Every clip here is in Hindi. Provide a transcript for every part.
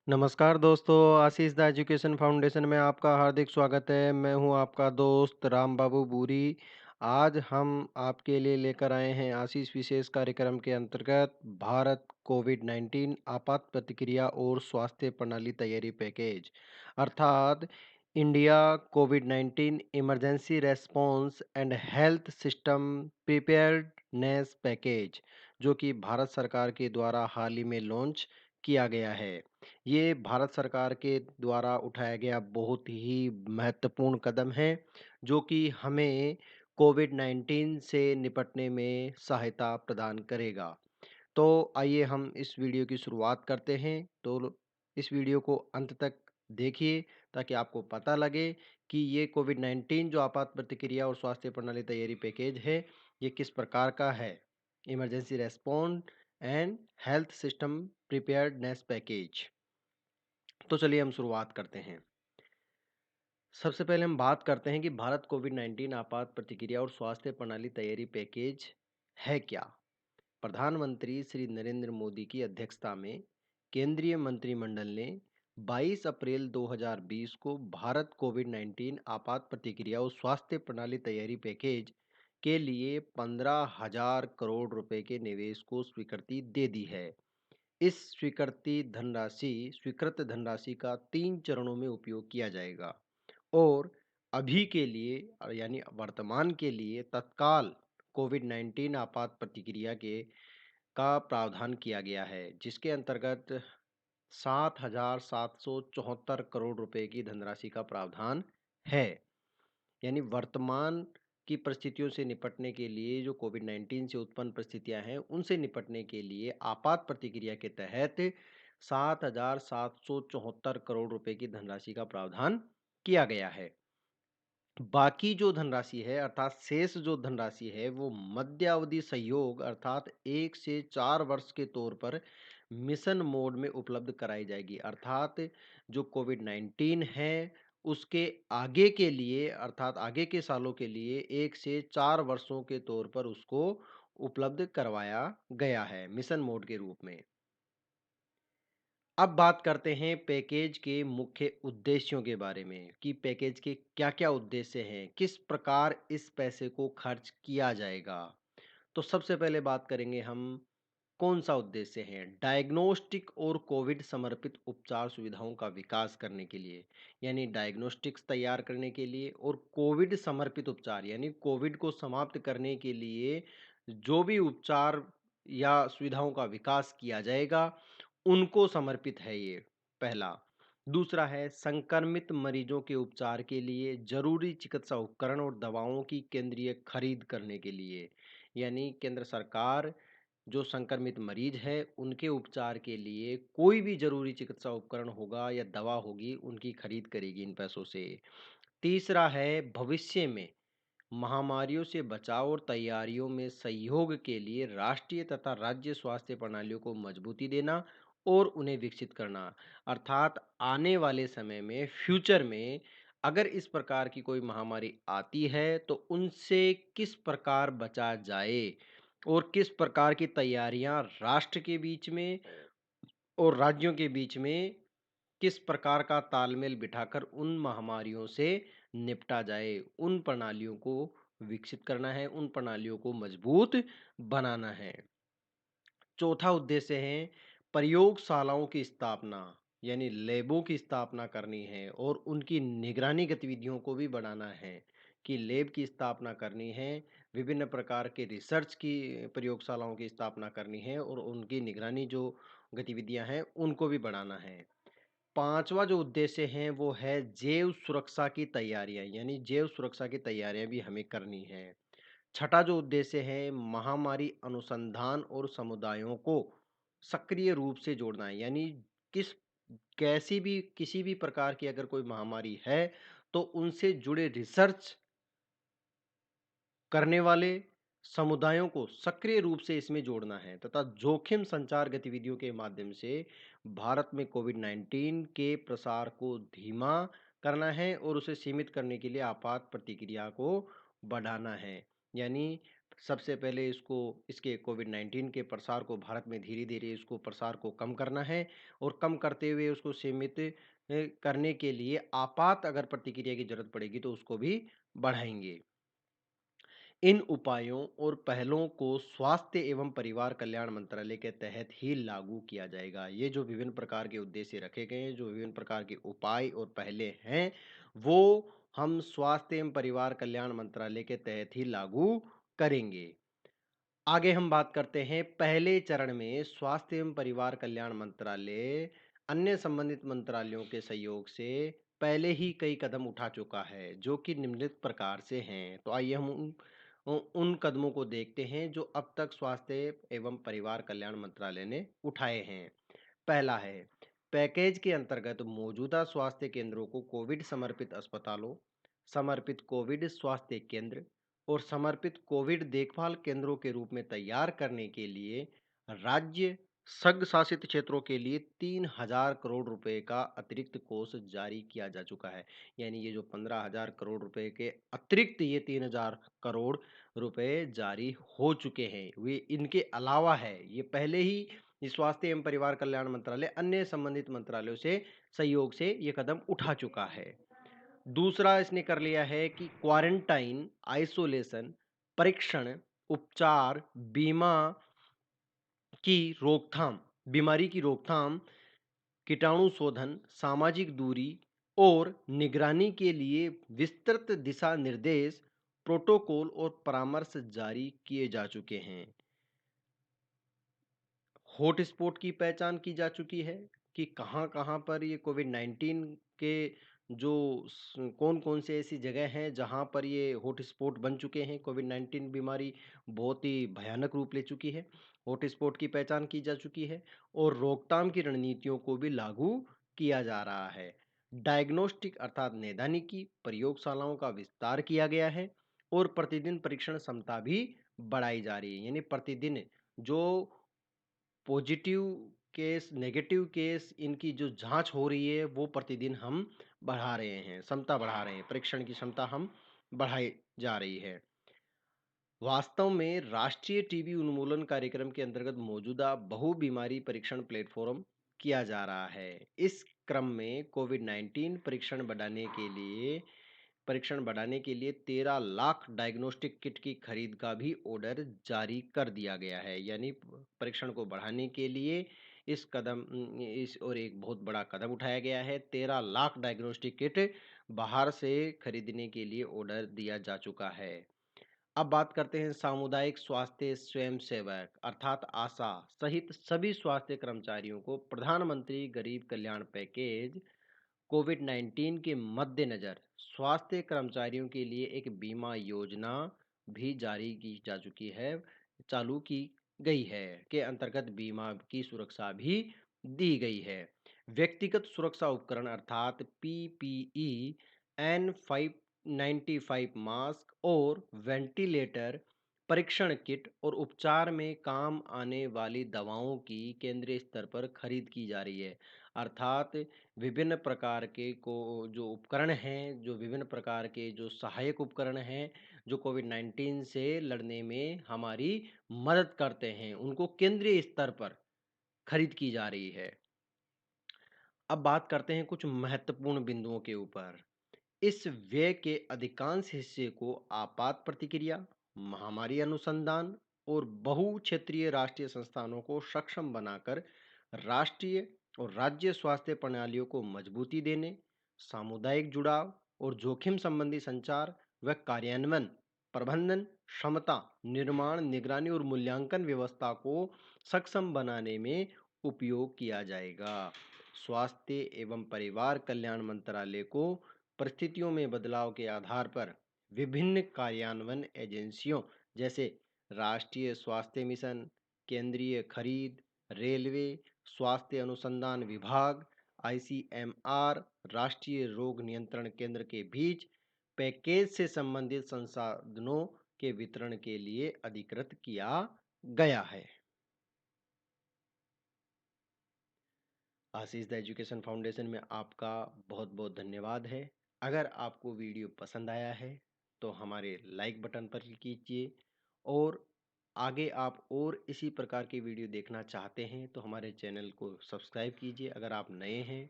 नमस्कार दोस्तों, आशीष द एजुकेशन फाउंडेशन में आपका हार्दिक स्वागत है। मैं हूं आपका दोस्त राम बाबू बूरी। आज हम आपके लिए लेकर आए हैं आशीष विशेष कार्यक्रम के अंतर्गत भारत कोविड-19 आपात प्रतिक्रिया और स्वास्थ्य प्रणाली तैयारी पैकेज अर्थात India covid emergency response and health system preparedness package जो कि भारत सरकार के द्वारा हाल ही में लॉन्च किया गया है। ये भारत सरकार के द्वारा उठाया गया बहुत ही महत्वपूर्ण कदम है, जो कि हमें कोविड-19 से निपटने में सहायता प्रदान करेगा। तो आइए हम इस वीडियो की शुरुआत करते हैं। तो इस वीडियो को अंत तक देखिए ताकि आपको पता लगे कि ये कोविड-19 जो आपात प्रतिक्रिया और स्वास्थ्य प्रणाली तैयारी पैकेज है, ये किस प्रकार का है। Emergency response and health system preparedness package. तो चलिए हम शुरुआत करते हैं। सबसे पहले हम बात करते हैं कि भारत कोविड-19 आपात प्रतिक्रिया और स्वास्थ्य प्रणाली तैयारी पैकेज है क्या? प्रधानमंत्री श्री नरेंद्र मोदी की अध्यक्षता में केंद्रीय मंत्रिमंडल ने 22 अप्रैल 2020 को भारत कोविड-19 आपात प्रतिक्रिया और स्वास्थ्य प्रणाली तैयारी पैकेज के लिए 15,000 करोड़ रुपए के निवेश को स्वीकृति दे दी है। इस स्वीकृत धनराशि का 3 चरणों में उपयोग किया जाएगा और अभी के लिए यानी वर्तमान के लिए तत्काल कोविड-19 आपात प्रतिक्रिया के का प्रावधान किया गया है, जिसके अंतर्गत 7,774 करोड़ रुपए की धनराशि का प्रावधान है। यानी वर्तमान की परिस्थितियों से निपटने के लिए जो कोविड-19 से उत्पन्न परिस्थितियां हैं, उनसे निपटने के लिए आपात प्रतिक्रिया के तहत 7,774 करोड़ रुपए की धनराशि का प्रावधान किया गया है। बाकी जो धनराशि है अर्थात शेष जो धनराशि है वो मध्यावधि सहयोग अर्थात 1 से 4 वर्ष के तौर पर मिशन मोड में उपलब्ध कराई जाएगी। अर्थात जो कोविड-19 है उसके आगे के लिए अर्थात आगे के सालों के लिए 1 से 4 वर्षों के तौर पर उसको उपलब्ध करवाया गया है मिशन मोड के रूप में। अब बात करते हैं पैकेज के मुख्य उद्देश्यों के बारे में कि पैकेज के क्या-क्या उद्देश्य हैं, किस प्रकार इस पैसे को खर्च किया जाएगा। तो सबसे पहले बात करेंगे हम कौन-सा उद्देश्य है, डायग्नोस्टिक और कोविड समर्पित उपचार सुविधाओं का विकास करने के लिए, यानी डायग्नोस्टिक्स तैयार करने के लिए और कोविड समर्पित उपचार यानी कोविड को समाप्त करने के लिए जो भी उपचार या सुविधाओं का विकास किया जाएगा, उनको समर्पित है ये, पहला। दूसरा है संक्रमित मरीजों के उपचार के लिए ज़रूरी चिकित्सा उपकरण और दवाओं की केंद्रीय खरीद करने के लिए, यानी केंद्र सरकार जो संक्रमित मरीज है, उनके उपचार के लिए कोई भी ज़रूरी चिकित्सा उपकरण होगा या दवा होगी, उनकी खरीद करेगी इन पैसों से। तीसरा है भविष्य में महामारियों से बचाव और तैयारियों में सहयोग के लिए राष्ट्रीय तथा राज्य स्वास्थ्य प्रणालियों को मजबूती देना और उन्हें विकसित करना। अर्थात आने वाले समय में फ्यूचर में अगर इस प्रकार की कोई महामारी आती है तो उनसे किस प्रकार बचा जाए और किस प्रकार की तैयारियां राष्ट्र के बीच में और राज्यों के बीच में किस प्रकार का तालमेल बिठाकर उन महामारियों से निपटा जाए, उन प्रणालियों को विकसित करना है, उन प्रणालियों को मजबूत बनाना है। चौथा उद्देश्य है प्रयोगशालाओं की स्थापना, यानी लैबों की स्थापना करनी है और उनकी निगरानी गतिविधियों को भी बढ़ाना है कि लैब की स्थापना करनी है, विभिन्न प्रकार के रिसर्च की प्रयोगशालाओं की स्थापना करनी है और उनकी निगरानी जो गतिविधियां हैं, उनको भी बढ़ाना है। पाँचवा जो उद्देश्य है वो है जैव सुरक्षा की तैयारियाँ यानी जैव सुरक्षा की तैयारियाँ भी हमें करनी है। छठा जो उद्देश्य है महामारी अनुसंधान और समुदायों को सक्रिय रूप से जोड़ना है यानी किस कैसी भी किसी भी प्रकार की अगर कोई महामारी है तो उनसे जुड़े रिसर्च करने वाले समुदायों को सक्रिय रूप से इसमें जोड़ना है तथा जोखिम संचार गतिविधियों के माध्यम से भारत में कोविड-19 के प्रसार को धीमा करना है और उसे सीमित करने के लिए आपात प्रतिक्रिया को बढ़ाना है। यानी सबसे पहले इसके कोविड-19 के प्रसार को भारत में धीरे-धीरे इसको प्रसार को कम करना है और कम करते हुए उसको सीमित करने के लिए आपात अगर प्रतिक्रिया की ज़रूरत पड़ेगी तो उसको भी बढ़ाएँगे। इन उपायों और पहलों को स्वास्थ्य एवं परिवार कल्याण मंत्रालय के तहत ही लागू किया जाएगा। ये जो विभिन्न प्रकार के उद्देश्य रखे गए हैं, जो विभिन्न प्रकार के उपाय और पहले हैं, वो हम स्वास्थ्य एवं परिवार कल्याण मंत्रालय के तहत ही लागू करेंगे। आगे हम बात करते हैं पहले चरण में स्वास्थ्य एवं परिवार कल्याण मंत्रालय अन्य संबंधित मंत्रालयों के सहयोग से पहले ही कई कदम उठा चुका है जो कि निम्नलिखित प्रकार से हैं। तो आइए हम उन कदमों को देखते हैं जो अब तक स्वास्थ्य एवं परिवार कल्याण मंत्रालय ने उठाए हैं। पहला है पैकेज के अंतर्गत मौजूदा स्वास्थ्य केंद्रों को कोविड समर्पित अस्पतालों, समर्पित कोविड स्वास्थ्य केंद्र और समर्पित कोविड देखभाल केंद्रों के रूप में तैयार करने के लिए राज्य संघ शासित क्षेत्रों के लिए 3,000 करोड़ रुपए का अतिरिक्त कोष जारी किया जा चुका है। यानी ये जो 15,000 करोड़ रुपए के अतिरिक्त ये 3,000 करोड़ रुपए जारी हो चुके हैं। वे इनके अलावा है, ये पहले ही ये स्वास्थ्य एवं परिवार कल्याण मंत्रालय अन्य संबंधित मंत्रालयों से सहयोग से ये कदम उठा चुका है। दूसरा इसने कर लिया है कि क्वारंटाइन, आइसोलेशन, परीक्षण, उपचार, बीमा की रोकथाम, बीमारी की रोकथाम, कीटाणु शोधन, सामाजिक दूरी और निगरानी के लिए विस्तृत दिशा निर्देश, प्रोटोकॉल और परामर्श जारी किए जा चुके हैं। हॉटस्पॉट की पहचान की जा चुकी है कि कहाँ-कहाँ पर ये कोविड-19 के जो कौन-कौन से ऐसी जगह हैं जहाँ पर ये हॉटस्पॉट बन चुके हैं। कोविड-19 बीमारी बहुत ही भयानक रूप ले चुकी है। हॉटस्पॉट की पहचान की जा चुकी है और रोकथाम की रणनीतियों को भी लागू किया जा रहा है। डायग्नोस्टिक अर्थात नैदानिकी प्रयोगशालाओं का विस्तार किया गया है और प्रतिदिन परीक्षण क्षमता भी बढ़ाई जा रही है। यानी प्रतिदिन जो पॉजिटिव केस, नेगेटिव केस इनकी जो जाँच हो रही है, वो प्रतिदिन हम बढ़ा रहे हैं, क्षमता बढ़ा रहे हैं, परीक्षण की क्षमता हम बढ़ाई जा रही है। वास्तव में राष्ट्रीय टीबी उन्मूलन कार्यक्रम के अंतर्गत मौजूदा बहु-बीमारी परीक्षण प्लेटफ़ॉर्म किया जा रहा है। इस क्रम में कोविड-19 परीक्षण बढ़ाने के लिए 13 लाख डायग्नोस्टिक किट की खरीद का भी ऑर्डर जारी कर दिया गया है। यानी परीक्षण को बढ़ाने के लिए इस और एक बहुत बड़ा कदम उठाया गया है। 13 लाख डायग्नोस्टिक किट बाहर से खरीदने के लिए ऑर्डर दिया जा चुका है। अब बात करते हैं सामुदायिक स्वास्थ्य स्वयंसेवक अर्थात आशा सहित सभी स्वास्थ्य कर्मचारियों को प्रधानमंत्री गरीब कल्याण पैकेज कोविड-19 के मद्देनज़र स्वास्थ्य कर्मचारियों के लिए एक बीमा योजना भी जारी की जा चुकी है, चालू की गई है, के अंतर्गत बीमा की सुरक्षा भी दी गई है। व्यक्तिगत सुरक्षा उपकरण अर्थात पीपीई, N95 मास्क और वेंटिलेटर, परीक्षण किट और उपचार में काम आने वाली दवाओं की केंद्रीय स्तर पर खरीद की जा रही है। अर्थात विभिन्न प्रकार के को जो उपकरण हैं, जो विभिन्न प्रकार के जो सहायक उपकरण हैं, जो कोविड-19 से लड़ने में हमारी मदद करते हैं, उनको केंद्रीय स्तर पर खरीद की जा रही है। अब बात करते हैं कुछ महत्वपूर्ण बिंदुओं के ऊपर। इस व्यय के अधिकांश हिस्से को आपात प्रतिक्रिया, महामारी अनुसंधान और बहु-क्षेत्रीय राष्ट्रीय संस्थानों को सक्षम बनाकर राष्ट्रीय और राज्य स्वास्थ्य प्रणालियों को मजबूती देने, सामुदायिक जुड़ाव और जोखिम संबंधी संचार व कार्यान्वयन, प्रबंधन, क्षमता, निर्माण, निगरानी और मूल्यांकन व्यवस्था को सक्षम बनाने में उपयोग किया जाएगा। स्वास्थ्य एवं परिवार कल्याण मंत्रालय को परिस्थितियों में बदलाव के आधार पर विभिन्न कार्यान्वयन एजेंसियों जैसे राष्ट्रीय स्वास्थ्य मिशन, केंद्रीय खरीद, रेलवे, स्वास्थ्य अनुसंधान विभाग, आईसीएमआर, राष्ट्रीय रोग नियंत्रण केंद्र के बीच पैकेज से संबंधित संसाधनों के वितरण के लिए अधिकृत किया गया है। आशीष द एजुकेशन फाउंडेशन में आपका बहुत-बहुत धन्यवाद है। अगर आपको वीडियो पसंद आया है, तो हमारे लाइक बटन पर क्लिक कीजिए और आगे आप और इसी प्रकार की वीडियो देखना चाहते हैं तो हमारे चैनल को सब्सक्राइब कीजिए। अगर आप नए हैं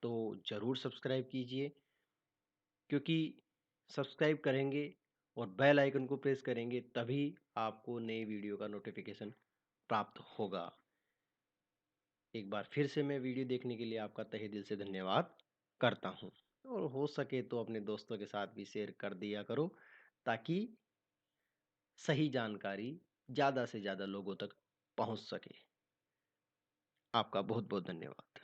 तो ज़रूर सब्सक्राइब कीजिए, क्योंकि सब्सक्राइब करेंगे और बेल आइकन को प्रेस करेंगे तभी आपको नई वीडियो का नोटिफिकेशन प्राप्त होगा। एक बार फिर से मैं वीडियो देखने के लिए आपका तहे दिल से धन्यवाद करता हूँ। और हो सके तो अपने दोस्तों के साथ भी शेयर कर दिया करो, ताकि सही जानकारी ज़्यादा से ज़्यादा लोगों तक पहुँच सके। आपका बहुत बहुत धन्यवाद।